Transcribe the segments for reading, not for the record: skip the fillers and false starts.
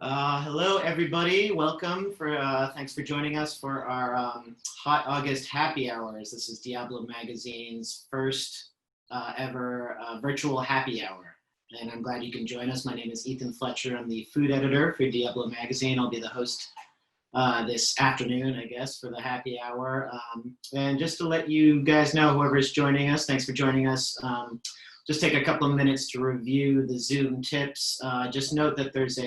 Hello, everybody. Welcome. Thanks for joining us for our Hot August Happy Hours. This is Diablo Magazine's first ever virtual happy hour. And I'm glad you can join us. My name is Ethan Fletcher. I'm the food editor for Diablo Magazine. I'll be the host this afternoon, I guess, for the happy hour. And just to let you guys know, whoever's joining us, thanks for joining us. Just take a couple of minutes to review the Zoom tips. Just note that there's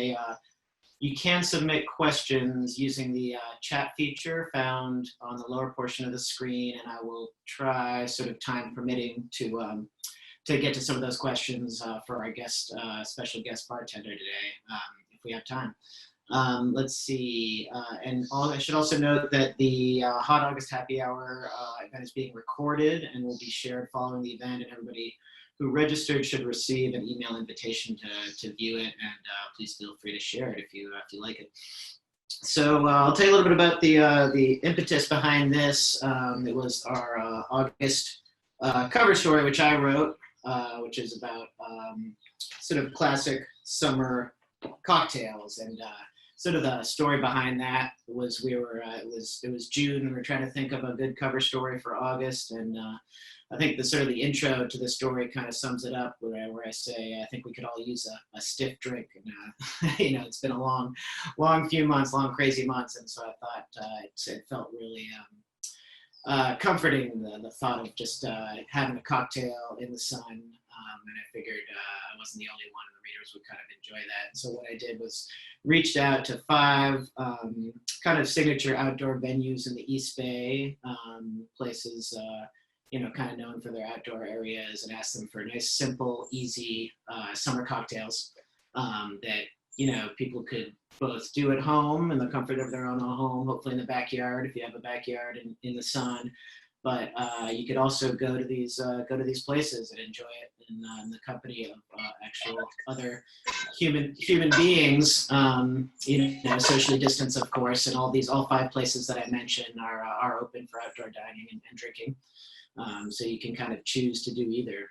you can submit questions using the chat feature found on the lower portion of the screen, and I will try, sort of time permitting, to get to some of those questions for our special guest bartender today, if we have time. Let's see, I should also note that the Hot August Happy Hour event is being recorded and will be shared following the event, and everybody who registered should receive an email invitation to view it, and please feel free to share it if you like it. So I'll tell you a little bit about the impetus behind this. It was our August cover story, which I wrote, which is about sort of classic summer cocktails, and sort of the story behind that was it was June, and we were trying to think of a good cover story for August, and I think the intro to the story kind of sums it up, where I say I think we could all use a stiff drink, and it's been a long few months, long crazy months, and so I thought it felt really comforting, the thought of just having a cocktail in the sun, and I figured I wasn't the only one, and the readers would kind of enjoy that. And so what I did was reached out to 5 kind of signature outdoor venues in the East Bay, places kind of known for their outdoor areas, and asked them for nice, simple, easy summer cocktails that people could both do at home in the comfort of their own home, hopefully in the backyard if you have a backyard in the sun. But you could also go to these places and enjoy it in the company of actual other human beings, socially distanced, of course. And all 5 places that I mentioned are open for outdoor dining and drinking. So you can kind of choose to do either.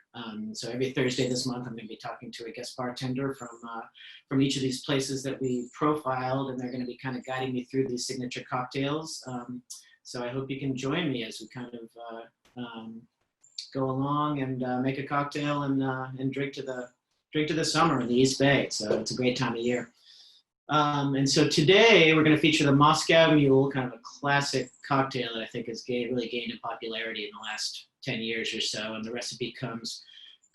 So every Thursday this month, I'm going to be talking to a guest bartender from each of these places that we profiled, and they're going to be kind of guiding me through these signature cocktails. So I hope you can join me as we kind of go along and make a cocktail and drink to the summer in the East Bay. So it's a great time of year. And so today we're going to feature the Moscow Mule, kind of a classic cocktail that I think has really gained in popularity in the last 10 years or so. And the recipe comes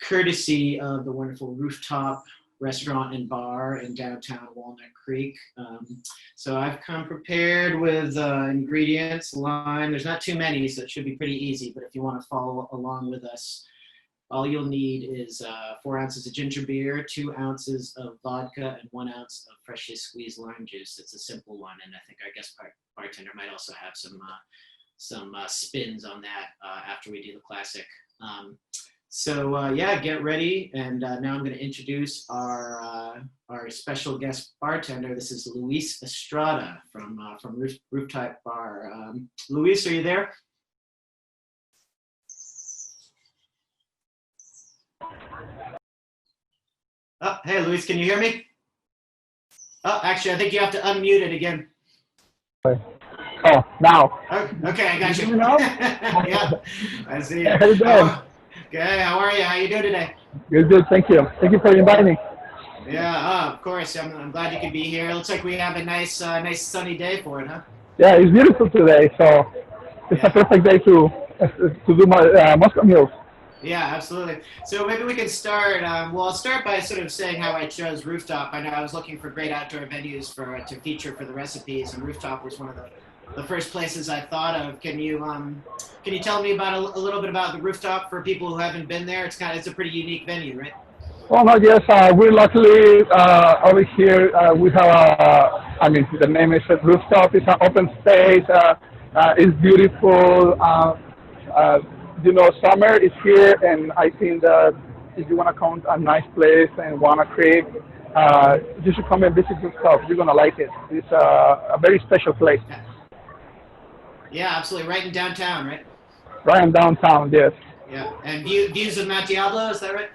courtesy of the wonderful Rooftop Restaurant and Bar in downtown Walnut Creek. So I've come prepared with ingredients, lime. There's not too many, so it should be pretty easy. But if you want to follow along with us, all you'll need is 4 ounces of ginger beer, 2 ounces of vodka, and 1 ounce of freshly squeezed lime juice. It's a simple one, and I think our guest bartender might also have some spins on that after we do the classic. So get ready, and now I'm going to introduce our special guest bartender. This is Luis Estrada from Rooftop Bar. Luis, are you there? Oh, hey, Luis, can you hear me? Oh, actually, I think you have to unmute it again. Oh, now. Oh, okay, I got you. You know? Yeah, I see you. How you doing? Okay, how are you? How you doing today? Good. Thank you. Thank you for inviting me. Yeah, of course. I'm glad you could be here. It looks like we have a nice sunny day for it, huh? Yeah, it's beautiful today, so it's a perfect day to do my Moscow Mule. Yeah, absolutely. So maybe we can start. I'll start by sort of saying how I chose Rooftop. I know I was looking for great outdoor venues to feature for the recipes, and Rooftop was one of the first places I thought of. Can you tell me about a little bit about the Rooftop for people who haven't been there? It's a pretty unique venue, right? Well, no, yes, we're luckily over here. We have the name is Rooftop. It's an open space. It's beautiful. Summer is here, and I think that if you want to come to a nice place and want to create, you should come and visit Rooftop. You're going to like it. It's a very special place. Yeah, absolutely. Right in downtown, right? Right in downtown, yes. Yeah, and views of Mount Diablo, is that right?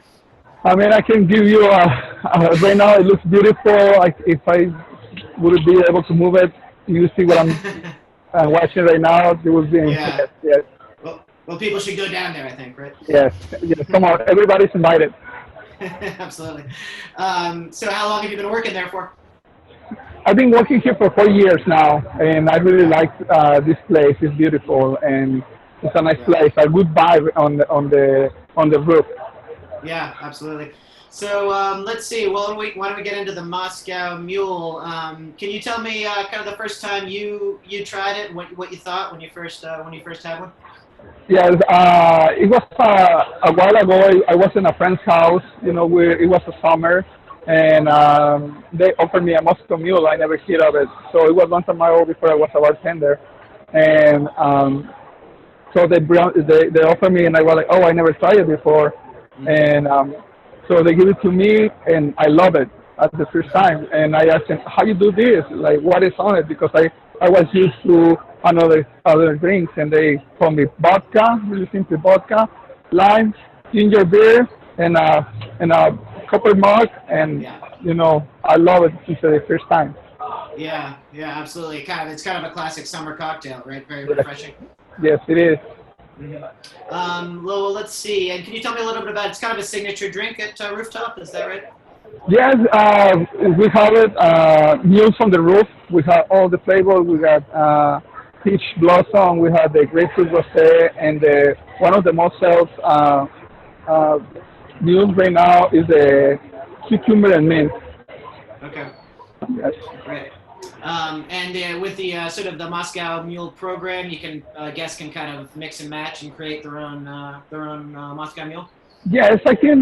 I mean, I can give you right now. It looks beautiful. If I would be able to move it. You see what I'm watching right now. You will be Yeah. impressed. Yes, Well, people should go down there, I think, right? yes, yes. Come on, everybody's invited. Absolutely. So how long have you been working there for? I've been working here for 4 years now, and I really like this place. It's beautiful, and it's a nice place. A good vibe on the roof. Yeah, absolutely. So let's see. Well, why don't we get into the Moscow Mule? Can you tell me kind of the first time you tried it, what you thought when you first had one? Yes, it was a while ago. I was in a friend's house. It was a summer, and they offered me a Moscow Mule. I never heard of it, so it was long time ago before I was a bartender, and so they offered me, and I was like, oh, I never tried it before, and so they give it to me, and I love it at the first time. And I asked them, how you do this? Like, what is on it? Because I was used to other drinks, and they told me vodka, really simple vodka, lime, ginger beer, and a copper mug, and Yeah. I love it since the first time. Yeah, absolutely. It's kind of a classic summer cocktail, right? Very refreshing. Yes, it is. Well, let's see. And can you tell me a little bit about? It's kind of a signature drink at Rooftop. Is that right? Yes, we have it. Mules on the roof. We have all the flavors. We got peach blossom. We have the grapefruit rosé, and one of the most sales mules right now is the cucumber and mint. Okay. Yes. Great. And with the sort of the Moscow Mule program, you can guests can kind of mix and match and create their own Moscow Mule. Yes, I think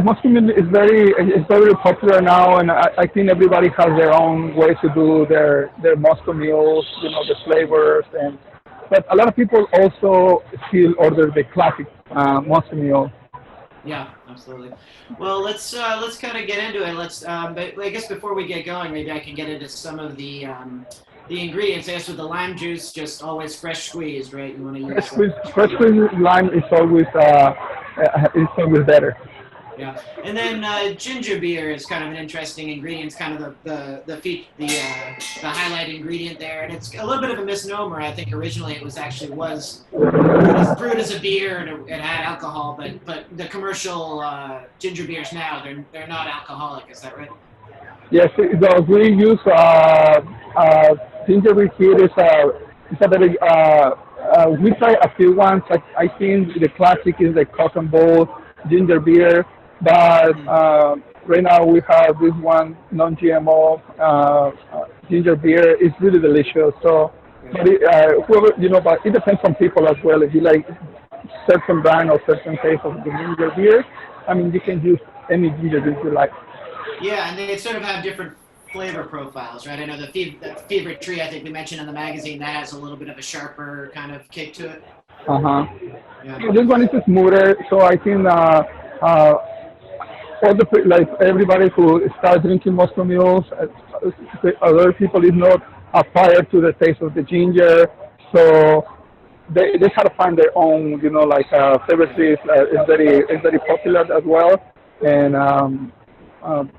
Moscow Mule is very popular now, and I think everybody has their own way to do their Moscow Mules, the flavors, but a lot of people also still order the classic Moscow Mule. Yeah, absolutely. Well, let's kind of get into it. But I guess before we get going, maybe I can get into some of the ingredients. I guess with the lime juice, just always fresh squeezed, right? You want to use Fresh squeezed lime is always better. Yeah, and then ginger beer is kind of an interesting ingredient. It's kind of the highlight ingredient there, and it's a little bit of a misnomer. I think originally it was brewed as a beer and it had alcohol, but the commercial ginger beers now they're not alcoholic. Is that right? Yes, we use ginger beer here. It's a very we try a few ones. I think the classic is the cotton bowl ginger beer. But right now we have this one non-GMO ginger beer. It's really delicious. So, but but it depends on people as well. If you like certain brand or certain taste of the ginger beer, I mean, you can use any ginger beer you like. Yeah, and they sort of have different flavor profiles, right? I know the Fever Tree, I think we mentioned in the magazine, that has a little bit of a sharper kind of kick to it. Yeah. So this one is smoother. So I think. Everybody who starts drinking Moscow Mules, other people is not acquired to the taste of the ginger, so they have to find their own, favorite is very popular as well, and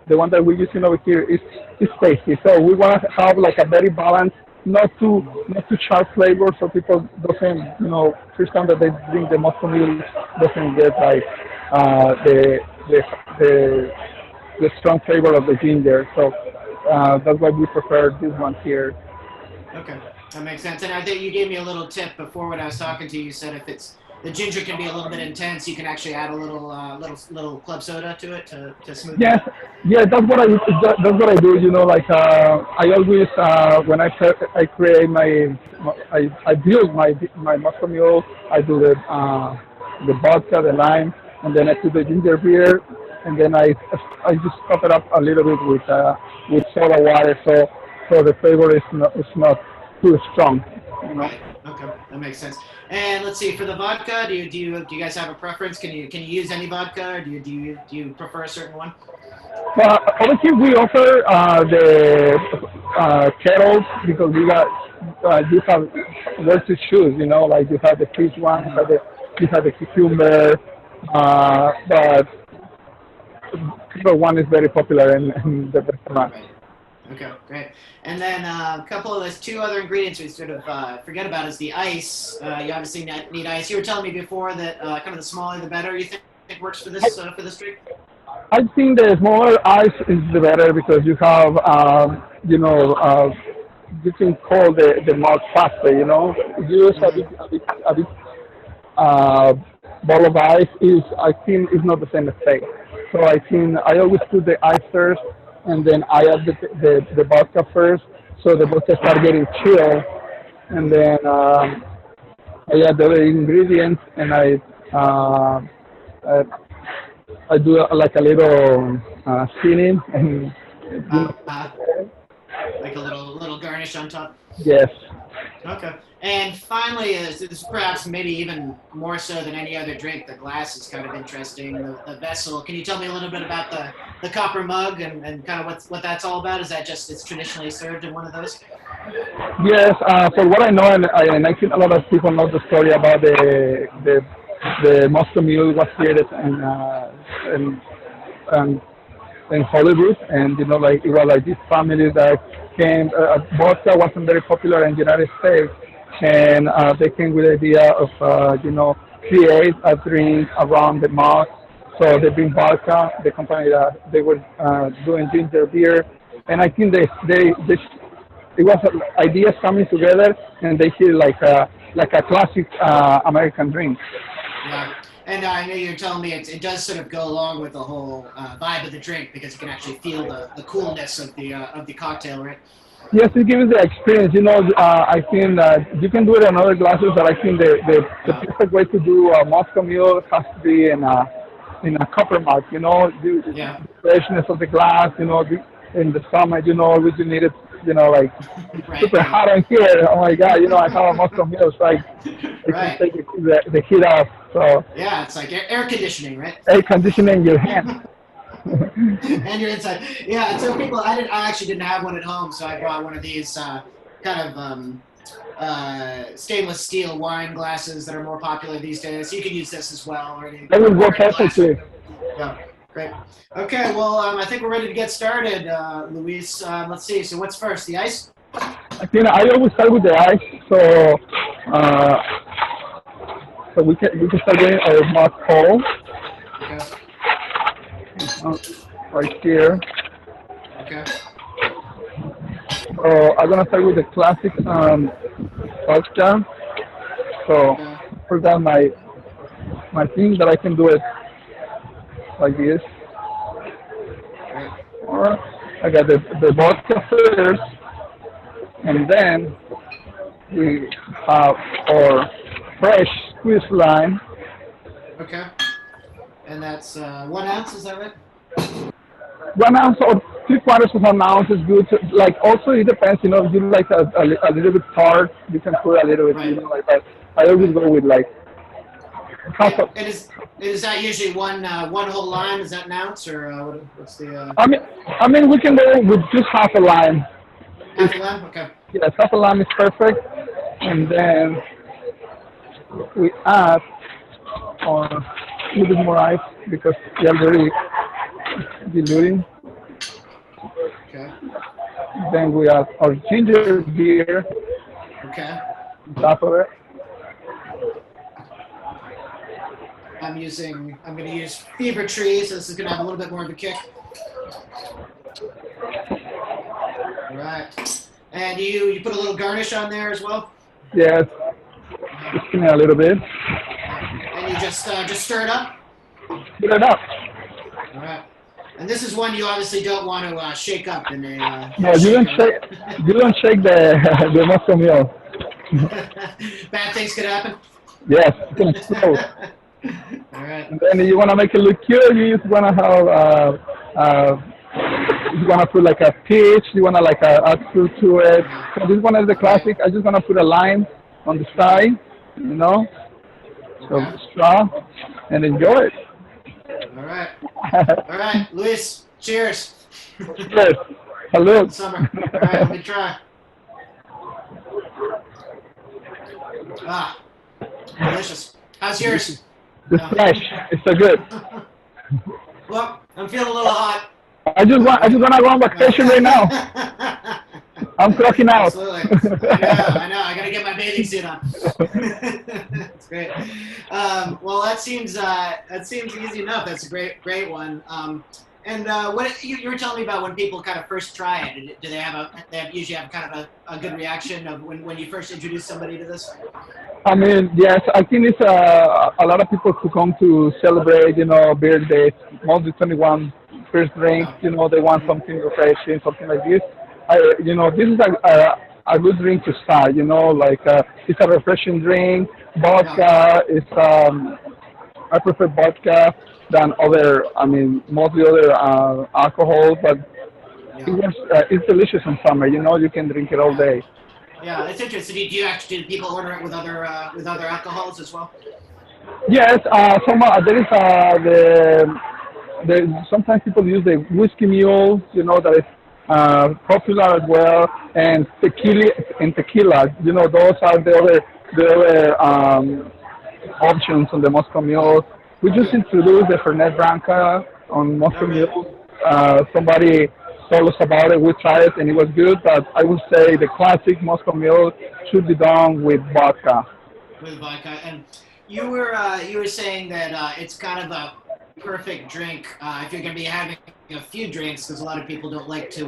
the one that we're using over here is tasty. So we want to have like a very balanced, not too sharp flavor, so people doesn't, first time that they drink the Moscow Mule doesn't get like the strong flavor of the ginger. So that's why we prefer this one here. Okay, that makes sense. And I think you gave me a little tip before when I was talking to you. You said if the ginger can be a little bit intense, you can actually add a little club soda to it to smooth it out. Yeah, that's what I do. I always when I create I build my Moscow Mule. I do the vodka, the lime, and then I put the ginger beer, and then I just top it up a little bit with soda water, so the flavor is not too strong. Right. Okay, that makes sense. And let's see, for the vodka, do you guys have a preference? Can you use any vodka, or do you prefer a certain one? Over here we offer the kettles because you have where to choose. Like you have the peach one, you have the cucumber. But kettle one is very popular in the restaurant. Right. Okay, great. And then a couple of those two other ingredients we sort of forget about is the ice. You obviously need ice. You were telling me before that kind of the smaller the better. You think works for this drink? I think the smaller ice is the better because you have, you can call the malt faster, If you use Hmm. a big uh, ball of ice, I think, is not the same effect. So I think I always put the ice first, and then I add the vodka first, so the vodka start getting chill, and then I add the other ingredients, and uh, I do like a little seasoning, and you Uh, know, uh, like a little garnish on top. yes. Okay. And finally, this is perhaps maybe even more so than any other drink. The glass is kind of interesting. The vessel. Can you tell me a little bit about the copper mug and kind of what that's all about? Is that just it's traditionally served in one of those? Yes, for what I know, and I think a lot of people know the story about the Moscow Mule was created in, um, in Hollywood, and like it was like this family that came. Vodka wasn't very popular in the United States, and they came with the idea of create a drink around the malt. So they bring vodka, the company that they were doing ginger beer, and I think they it was ideas coming together, and they feel like a classic American drink. Yeah. And I know you're telling me it does sort of go along with the whole vibe of the drink because you can actually feel the coolness of the cocktail, right? Yes, it gives the experience. I think that you can do it in other glasses, but I think the Uh, perfect way to do a Moscow Mule has to be in a copper mug. yeah. The freshness of the glass. In the summer, always you need it. Like Right. super Right. hot in here. Oh my God, I have a Moscow Mule. It's like it can Right. take the heat off. So Yeah. It's like air conditioning, right? air conditioning in your hand. And you're inside. Yeah. So people, I actually didn't have one at home, so I brought one of these kind of stainless steel wine glasses that are more popular these days. You can use this as well, or any That will go pouring glass. perfectly. Yeah, great. Okay, well, I think we're ready to get started, Luis. Let's see. So, what's first? The ice? I think I always start with the ice, so we can start getting our mud cold Okay. uh, right here. Okay. So I'm gonna start with the classic vodka. So Okay. put down my thing that I can do it like this, Great. or I got the vodka first, and then we have our fresh squeezed lime. Okay. And that's 1 ounce. Is that right? 1 ounce or 3/4 of an ounce is good. Like also it depends, if you like a little bit tart, you can put a little bit, Right. like that. I always Right. go with like half And, a. and is that usually one whole lime? Is that an ounce, or what's the I mean, we can go with just half a lime. half a lime? Okay. Yes, half a lime is perfect, and then we add a little bit more ice because we are already diluting. Okay. Then we add our ginger beer Okay. on top of it. I'm going to use Fever Tree, so this is going to have a little bit more of a kick. All right. And you put a little garnish on there as well? Yes, Uh-huh. just give me a little bit. Yeah. And you just stir it up? Put it up. All right. And this is one you obviously don't want to shake up in No, a you don't shaker, shake. right? You don't shake the Moscow Mule. Bad things could happen. Yes, it's gonna explode. All right. And then you wanna make it look cute. You just wanna have you wanna put like a peach. You wanna like add fruit to it. Uh-huh. So this one is the Right. classic. I just wanna put a lime on the side, you know, so Okay. straw, and enjoy it. All right. All right, Luis. Cheers. Yes. Hello. Summer. All right, let me try. Ah, delicious. How's yours? It's fresh. It's so good. Well, I'm feeling a little hot. I just wanna go on vacation right now. I'm clocking out. Absolutely. I know. I got to get my bathing suit on. That's great. Well, that seems easy enough. That's a great one. And what you were telling me about when people kind of first try it, do they usually have kind of a good reaction of when you first introduce somebody to this? I mean, yes, I think it's a lot of people who come to celebrate, birthdays, mostly 21 first drink, Yeah. they want something refreshing, something like this. This is a good drink to start, like it's a refreshing drink. Yeah. Vodka is, I prefer vodka than mostly other alcohol, but Yeah. it's delicious in summer, you can drink it all Yeah. day. Yeah. It's interesting. Do people order it with other alcohols as well? Yes, there is sometimes people use the whiskey mule, that is popular as well, and tequila, those are the other options on the Moscow Mule. We just Okay. introduced the Fernet Branca on Oh, Moscow really? Mule. Somebody told us about it. We tried it and it was good, but I would say the classic Moscow Mule should be done with vodka. With vodka. And you were saying that it's kind of a perfect drink if you're going to be having a few drinks, because a lot of people don't like to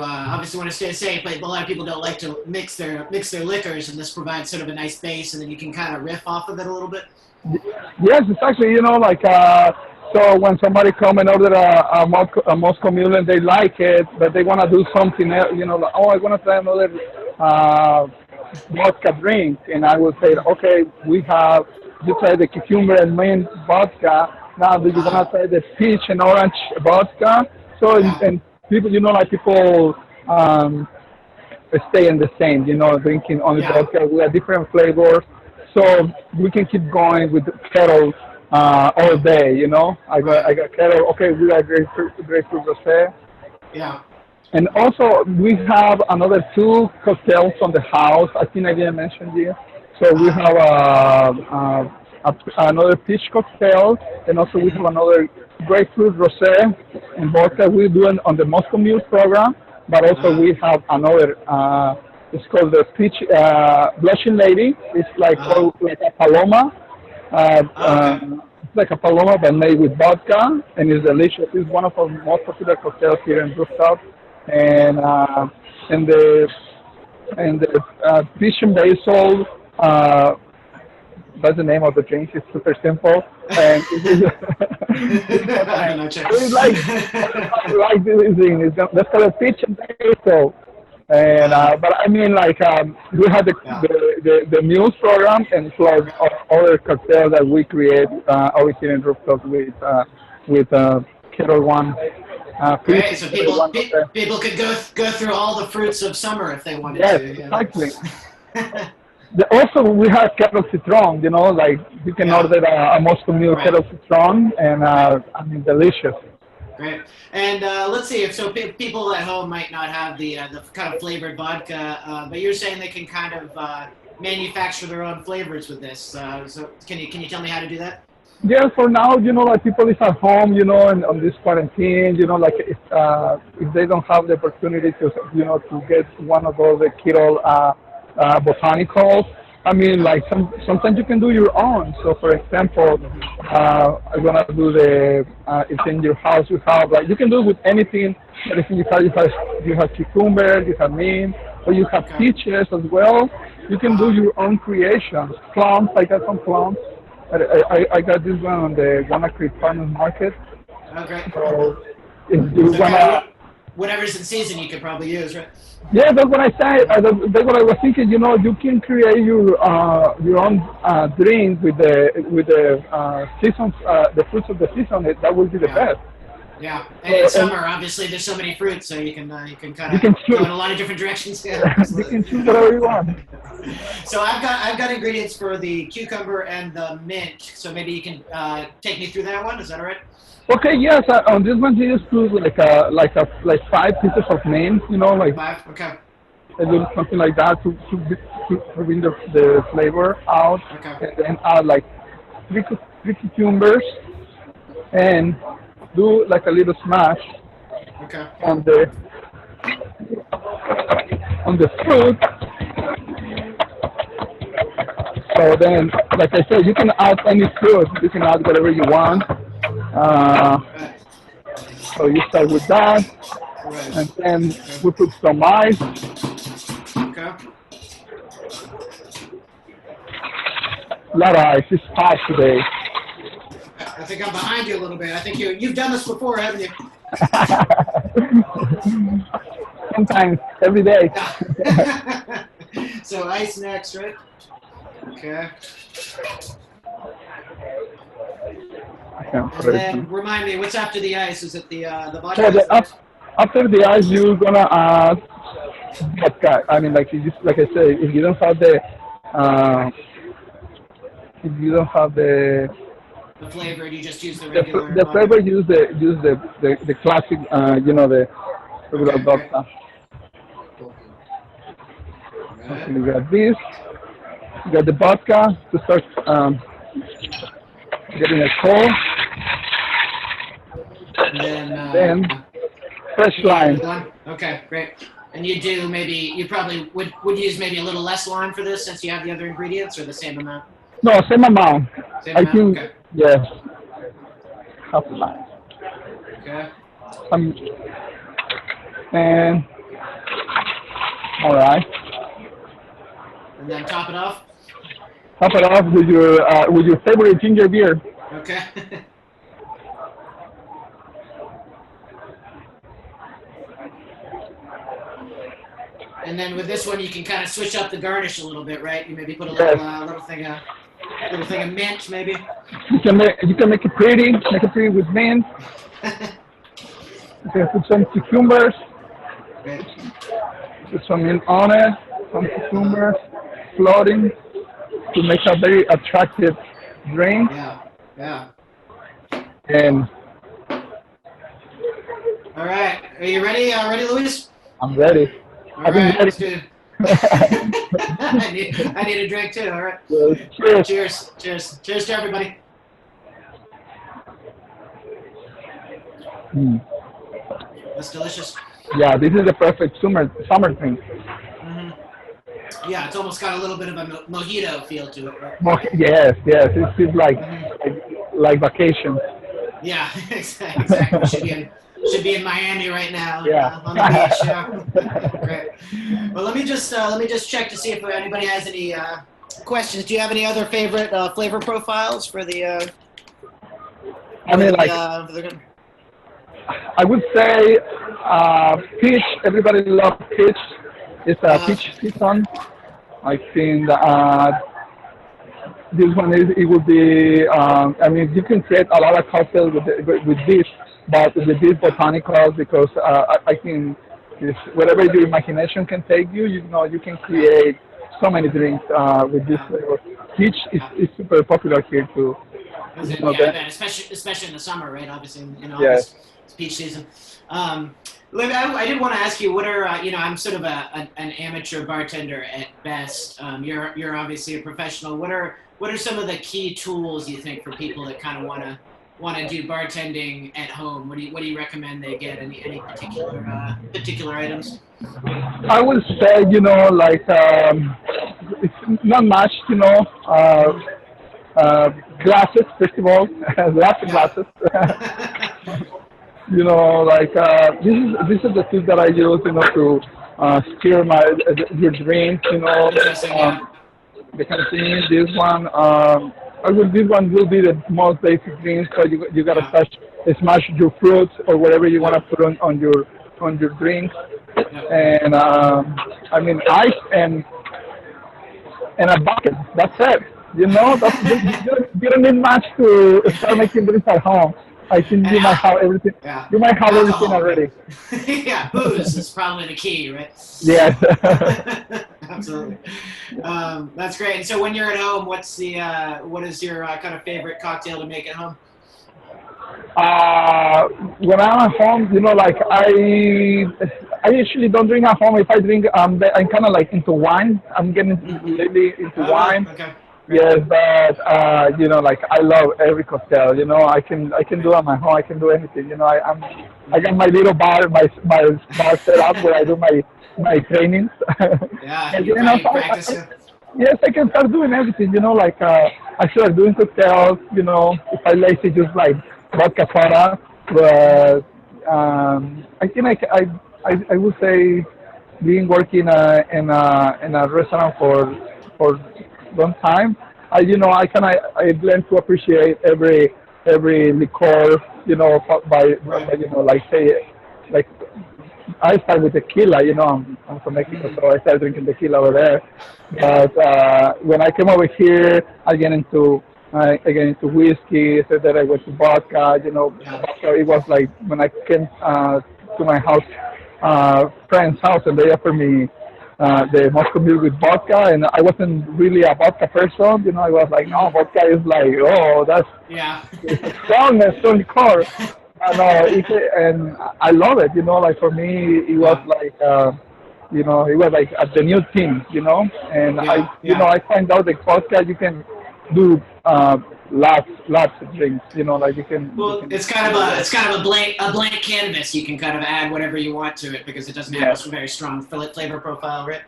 obviously want to stay safe, but a lot of people don't like to mix their liquors, and this provides sort of a nice base, and then you can kind of riff off of it a little bit. Yes, it's actually, so when somebody come and order a Moscow Mule and they like it, but they want to do something else, like, oh, I want to try another uh, vodka drink, and I will say, okay, you try the cucumber and mint vodka. Now, do you want to try the peach and orange vodka? So, Yeah. and people, people stay in the same, drinking only Yeah. vodka. We have different flavors, so we can keep going with kettle all day. Right. I got kettle. Okay, we got grapefruit rosé, Yeah. and also we have another two cocktails on the house. I think I didn't mention this. So we Uh, have another peach cocktail, and also we have another grapefruit rosé and vodka. We do it on the Moscow Mule program, but also uh, we have another. It's called the peach blushing lady. It's uh, like a paloma. okay. It's like a paloma but made with vodka, and it's delicious. It's one of our most popular cocktails here in Rooftop, and Yeah. uh, and the and the peach and basil. That's the name of the drink. It's super simple, and I don't know, Chuck. it's like this thing. That's called a peach and basil. And uh, but I mean, we have yeah. the Muse program and plus other cocktails that we create over here in Rooftop with Kettle One, Peach Great. and So Kettle One. people could go through all the fruits of summer if they wanted Yes, to. exactly. Yeah. Also, we have kettle citron. Like you can Yeah. order a Moscow Mule Right. kettle citron, and Right. delicious. Great. And let's see if people at home might not have the kind of flavored vodka, but you're saying they can kind of manufacture their own flavors with this. So can you tell me how to do that? Yeah, for now, like people is at home, and on this quarantine, like if they don't have the opportunity to, to get one of those keto botanicals, I mean, Yeah. sometimes you can do your own. So, for example, I'm gonna do it's in your house. You have you can do it with anything. But if you have cucumber, you have mint, or you have Okay. peaches as well. You can do Uh, your own creations. Plums, I got some plums. I got this one on the Wanna Creek Farmers Market. okay. So if you So kind of wanna, whatever's in season, you could probably use, right? yeah, that's what I said. That's what I was thinking. You can create your own drink with the seasons, the fruits of the season. That will be the Yeah. best. Yeah, and in So, and summer, obviously, there's so many fruits, so you can kind you of can go choose. in a lot of different directions. Yeah, You absolutely. can choose whatever you want. So I've got ingredients for the cucumber and the mint. So maybe you can take me through that one. Is that all right? Okay, yes. On this one, you just put like 5 pieces of mint. Like Five. Okay. a little something like that to bring the flavor out, Okay. and then add like three cucumbers and do like a little smash Okay. on the fruit. So then, like I said, you can add any fruit. You can add whatever you want. Right. So you start with that, Right. and then Okay. we put some ice. Okay. A lot of ice. It's hot today. I think I'm behind you a little bit. I think you've done this before, haven't you? Sometimes, every day. So ice next, right? Okay. And then remind me, what's after the ice? Is it the vodka? So after the ice, you're gonna add vodka. I mean, like like I said, if you don't have the flavor, you just use the regular the vodka? flavor, use the classic, the regular vodka. Cool. Okay, you got this. You got the vodka to start getting it cold. And Then fresh lime. Okay, great. And you probably would use maybe a little less lime for this since you have the other ingredients, or the same amount? No, same amount. Same amount? think, Okay. yes, half lime. Okay. And all right. And then top it off? Top it off with your favorite ginger beer. Okay. And then with this one, you can kind of switch up the garnish a little bit, right? You maybe put a little little thing of mint, maybe. You can make it pretty. Make it pretty with mint. You can put some cucumbers. Great. Put some mint on it. Some cucumbers floating to make a very attractive drink. Yeah. Yeah. And all right. Are you ready? Ready, Luis? I'm ready. All right. Let's do it. I need a drink too. All right. Cheers. Cheers. Cheers. Cheers to everybody. That's delicious. Yeah, this is the perfect summer thing. Mm-hmm. Yeah, it's almost got a little bit of a mojito feel to it, right? Yes, it feels like vacation. Yeah, exactly. Should be in Miami right now. Yeah. On the beach. Yeah. Great. Well, let me just check to see if anybody has any questions. Do you have any other favorite flavor profiles for the? I would say peach. Everybody loves peach. It's a peach season. I think this one it would be. I mean, you can create a lot of cocktails with this, but with these botanicals, because I think whatever your imagination can take you, you can create so many drinks with this flavor. Peach is super popular here too. Yeah, especially in the summer, right? Obviously, in August, it's peach season. I did want to ask you, what are I'm sort of an amateur bartender at best. You're obviously a professional. What are some of the key tools you think for people that kind of want to do bartending at home? What do you recommend they get? Any particular items? I would say it's not much. Glasses, first of all, lots of glasses. This is the tools that I use, to stir your drink, the kind of thing. This one will be the most basic drink. So you gotta smash your fruits or whatever you wanna put on your drink, and ice and a bucket. That's it. You don't need much to start making drinks at home. I think you might have everything. Yeah. You might have everything already. Yeah, booze is probably the key, right? Yes. Absolutely. That's great. And so when you're at home, what is your kind of favorite cocktail to make at home? When I'm at home, I usually don't drink at home. If I drink, I'm kind of like into wine. I'm getting lately into wine. Okay. Yes, but you know, like I love every cocktail. You know, I can do it on my home. I can do anything. You know, I got my little bar, my bar set up where I do my trainings. Yeah, And, you, you know, you practice it. yes, I can start doing everything. You know, like I start doing cocktails. You know, if I lazy, just like vodka soda. But I think I would say being working in a restaurant for long time, I kind of I learned to appreciate every liqueur, Right. by like say like I start with tequila. I'm from Mexico, Mm, so I started drinking tequila over there. yeah. But when I came over here, I get into whiskey. So that I went to vodka. Yeah. Vodka. It was like when I came to my house, friend's house, and they offered me the Moscow Mule with vodka, and I wasn't really a vodka person. I was like, no, Mm, vodka is like, oh, that's yeah. strong core. And I love it. Like for me, it was Yeah. like, it was like the new thing. And Yeah. I Yeah. I find out that vodka you can do lots of drinks. Like you Well, can it's kind do of a that. it's kind of a blank canvas. You can kind of add whatever you want to it because it doesn't have Yes, a very strong flavor profile, right?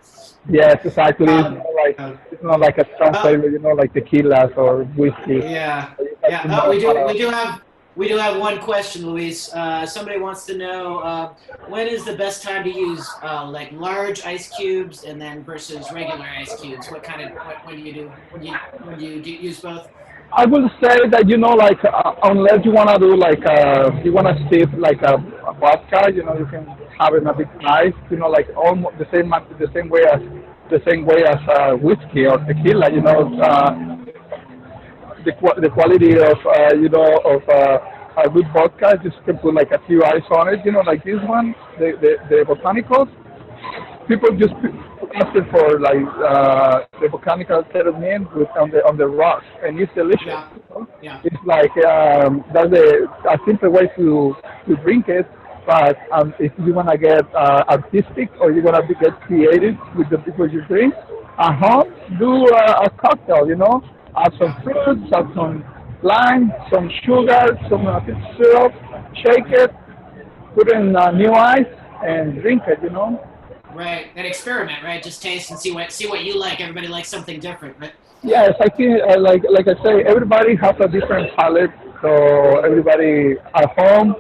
yes, exactly. Um, uh, It's not like a strong oh, flavor. Like tequilas or whiskey. yeah, You have yeah. to Oh, know how to. we do have one question, Luis. Somebody wants to know when is the best time to use like large ice cubes and then versus regular ice cubes. What when do you do use both? I will say that like unless you wanna do like you wanna sip like a vodka, you can have it in a big size, like almost the same way as whiskey or tequila. The quality of a good vodka, just can put like a few ice on it. Like this one, the botanicals, people just asking for like the botanical terpene with on the rocks, and it's delicious. Yeah, yeah, It's like that's a simple way to drink it. But if you wanna get artistic or you wanna get creative with the people you drink, at home do a cocktail. Add some yeah, fruits, add some lime, some sugar, some syrup, shake it, put in new ice, and drink it. right. And experiment, right? Just taste and see what you like. Everybody likes something different, right? Yes, I think like I say, everybody has a different palate. So everybody at home,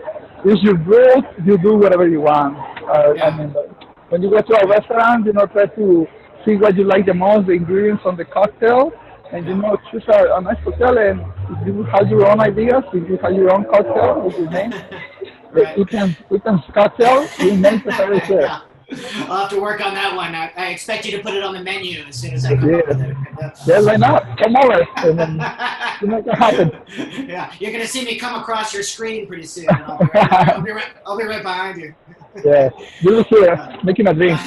it's your rules. You do whatever you want. I Yeah, mean, when you go to a yeah, restaurant, try to see what you like the most, the ingredients on the cocktail, and yeah. choose a nice cocktail. And if you have your own ideas, if you have your own cocktail with your name, the Right. Ethan's cocktail, your name is already there. Yeah. I'll have to work on that one. I expect you to put it on the menu as soon as I come up with Yeah, it. yeah, why not? Come over, and then you make it happen. Yeah, you're gonna see me come across your screen pretty soon, and I'll be right there. I'll be right behind you. Yeah, you look here, making a drink.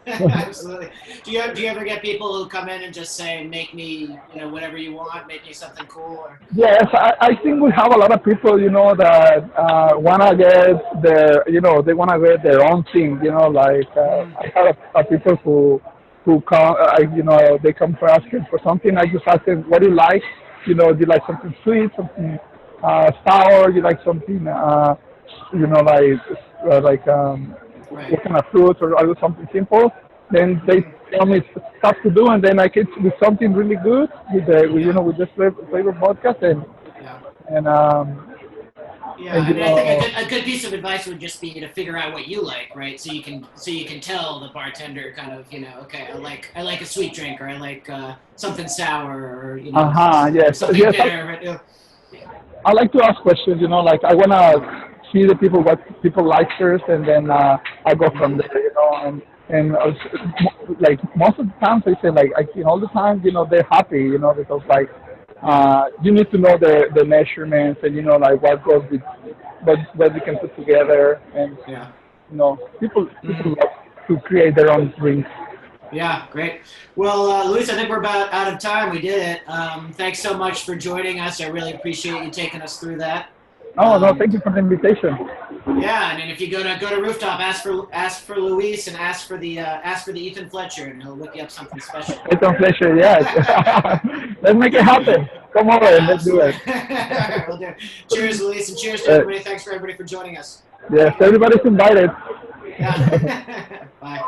Absolutely. Do you ever get people who come in and just say, "Make me, whatever you want, make me something cool"? Or Yes, I think we have a lot of people, that wanna get they wanna get their own thing, like mm, I have people who come, they come for asking for something. I just ask them, what do you like? Do you like something sweet, something sour? You like something, like right. what kind of fruits, or I do something simple. Then they Mm, tell me stuff to do, and then I get with something really good yeah. with this flavor podcast, Yeah. and Yeah, and I mean, I think a good piece of advice would just be to figure out what you like, right? So you can tell the bartender kind of, okay, I like a sweet drink, or I like something sour, or yes, something yes. bitter. Right? I like to ask questions. Like I wanna see the people what people like first, and then I go from Mm, there. And like most of the times I say like I think all the time they're happy. Because like yeah, you need to know the measurements, and like what goes with what we can put together, and yeah. people Mm, love to create their own drinks. yeah, great. Well, Luis, I think we're about out of time. We did it. Thanks so much for joining us. I really appreciate you taking us through that. Oh no, Um, thank you for the invitation. Yeah, and then if you go to Rooftop, ask for Luis and ask for the Ethan Fletcher, and he'll whip you up something special. It's a pleasure. Yes. Let's make it happen. Come over and let's do it. We'll do it. Cheers, Luis, and cheers to everybody. Thanks for everybody for joining us. Yes, everybody's invited. Yeah. Bye.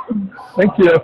Thank you.